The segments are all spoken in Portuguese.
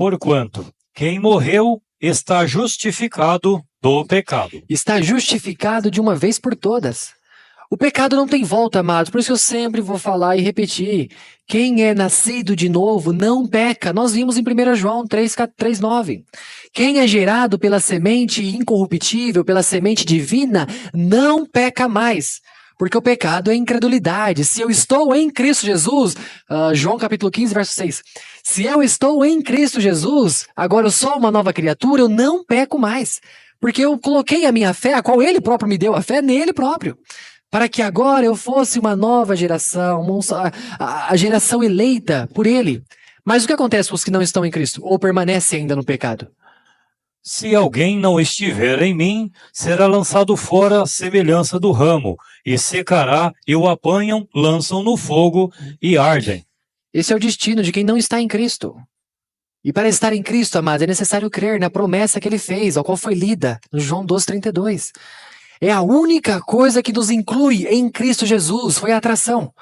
Porquanto, quem morreu está justificado do pecado. Está justificado de uma vez por todas. O pecado não tem volta, amados, por isso que eu sempre vou falar e repetir. Quem é nascido de novo não peca. Nós vimos em 1 João 3,9. Quem é gerado pela semente incorruptível, pela semente divina, não peca mais. Porque o pecado é incredulidade. Se eu estou em Cristo Jesus, João capítulo 15, verso 6. Se eu estou em Cristo Jesus, agora eu sou uma nova criatura, eu não peco mais. Porque eu coloquei a minha fé, a qual Ele próprio me deu a fé, nele próprio. Para que agora eu fosse uma nova geração, a geração eleita por Ele. Mas o que acontece com os que não estão em Cristo? Ou permanecem ainda no pecado? Se alguém não estiver em mim, será lançado fora à semelhança do ramo, e secará, e o apanham, lançam no fogo e ardem. Esse é o destino de quem não está em Cristo. E para estar em Cristo, amados, é necessário crer na promessa que Ele fez, ao qual foi lida no João 12,32. É a única coisa que nos inclui em Cristo Jesus, foi a atração.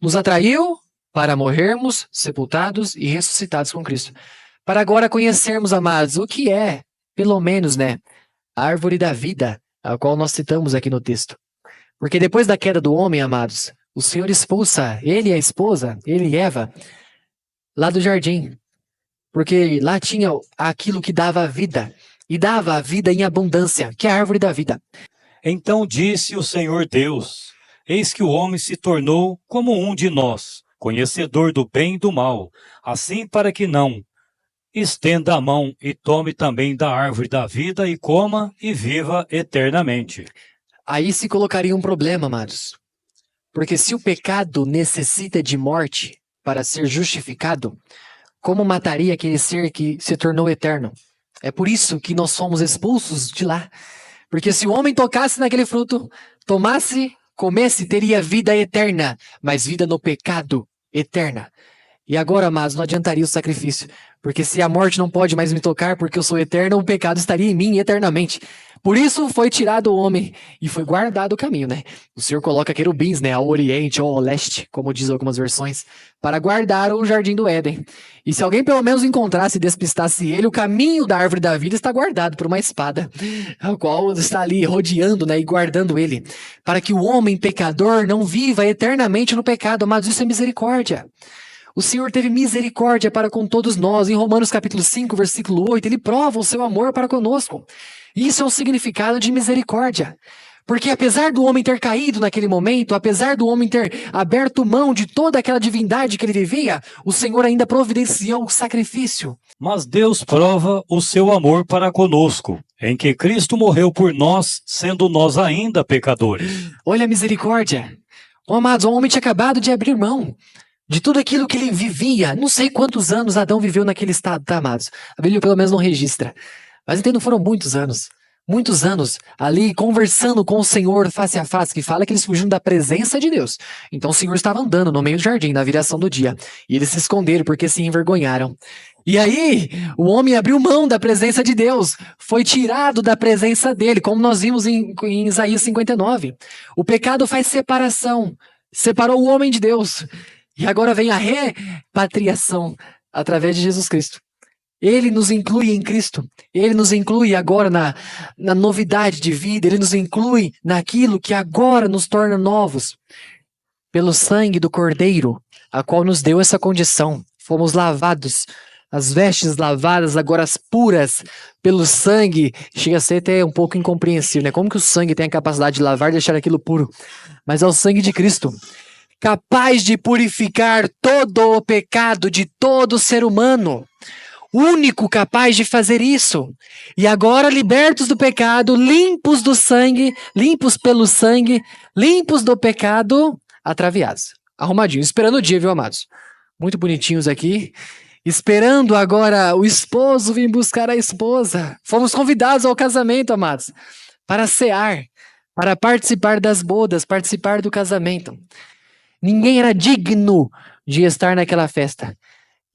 Nos atraiu para morrermos, sepultados e ressuscitados com Cristo. Para agora conhecermos, amados, o que é, pelo menos, a árvore da vida, a qual nós citamos aqui no texto. Porque depois da queda do homem, amados, o Senhor expulsa ele e a esposa, ele e Eva, lá do jardim. Porque lá tinha aquilo que dava a vida, e dava a vida em abundância, que é a árvore da vida. Então disse o Senhor Deus: Eis que o homem se tornou como um de nós, conhecedor do bem e do mal, assim para que não estenda a mão e tome também da árvore da vida e coma e viva eternamente. Aí se colocaria um problema, amados. Porque se o pecado necessita de morte para ser justificado, como mataria aquele ser que se tornou eterno? É por isso que nós somos expulsos de lá. Porque se o homem tocasse naquele fruto, tomasse, comesse, teria vida eterna, mas vida no pecado eterna. E agora, amados, não adiantaria o sacrifício, porque se a morte não pode mais me tocar porque eu sou eterno, o pecado estaria em mim eternamente. Por isso foi tirado o homem e foi guardado o caminho, O Senhor coloca querubins, ao oriente ou ao leste, como diz algumas versões, para guardar o jardim do Éden. E se alguém pelo menos encontrasse e despistasse ele, o caminho da árvore da vida está guardado por uma espada, a qual está ali rodeando, e guardando ele, para que o homem pecador não viva eternamente no pecado, mas isso é misericórdia. O Senhor teve misericórdia para com todos nós. Em Romanos capítulo 5, versículo 8, Ele prova o seu amor para conosco. Isso é o significado de misericórdia. Porque apesar do homem ter caído naquele momento, apesar do homem ter aberto mão de toda aquela divindade que ele vivia, o Senhor ainda providenciou o sacrifício. Mas Deus prova o seu amor para conosco, em que Cristo morreu por nós, sendo nós ainda pecadores. Olha a misericórdia. Amados, o homem tinha acabado de abrir mão de tudo aquilo que ele vivia. Não sei quantos anos Adão viveu naquele estado, amados? A Bíblia pelo menos não registra. Mas entendo, foram muitos anos. Muitos anos ali conversando com o Senhor face a face, que fala que eles fugiram da presença de Deus. Então o Senhor estava andando no meio do jardim, na viração do dia. E eles se esconderam porque se envergonharam. E aí, o homem abriu mão da presença de Deus. Foi tirado da presença dele, como nós vimos em Isaías 59. O pecado faz separação. Separou o homem de Deus. E agora vem a repatriação através de Jesus Cristo. Ele nos inclui em Cristo. Ele nos inclui agora na novidade de vida. Ele nos inclui naquilo que agora nos torna novos. Pelo sangue do Cordeiro, a qual nos deu essa condição. Fomos lavados. As vestes lavadas, agora as puras, pelo sangue. Chega a ser até um pouco incompreensível, Como que o sangue tem a capacidade de lavar e deixar aquilo puro? Mas é o sangue de Cristo, capaz de purificar todo o pecado de todo ser humano. Único capaz de fazer isso. E agora, libertos do pecado, limpos do sangue, limpos pelo sangue, limpos do pecado, atraviados. Arrumadinhos, esperando o dia, viu, amados? Muito bonitinhos aqui. Esperando agora o esposo vir buscar a esposa. Fomos convidados ao casamento, amados, para cear, para participar das bodas, participar do casamento. Ninguém era digno de estar naquela festa.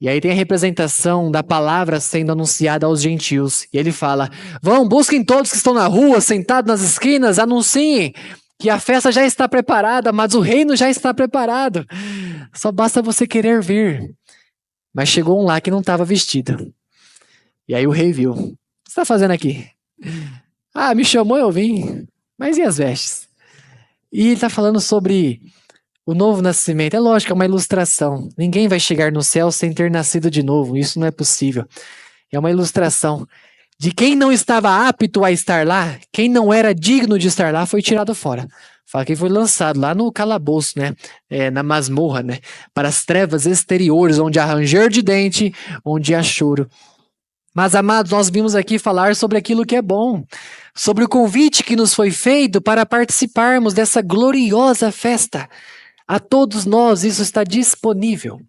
E aí tem a representação da palavra sendo anunciada aos gentios. E ele fala: vão, busquem todos que estão na rua, sentados nas esquinas, anunciem que a festa já está preparada, mas o reino já está preparado. Só basta você querer vir. Mas chegou um lá que não estava vestido. E aí o rei viu. O que você está fazendo aqui? Ah, me chamou, eu vim. Mas e as vestes? E ele está falando sobre o novo nascimento. É lógico, é uma ilustração. Ninguém vai chegar no céu sem ter nascido de novo. Isso não é possível. É uma ilustração de quem não estava apto a estar lá, quem não era digno de estar lá, foi tirado fora. Fala que foi lançado lá no calabouço, né? Na masmorra, né? Para as trevas exteriores, onde há ranger de dente, onde há choro. Mas, amados, nós vimos aqui falar sobre aquilo que é bom, sobre o convite que nos foi feito para participarmos dessa gloriosa festa. A todos nós isso está disponível.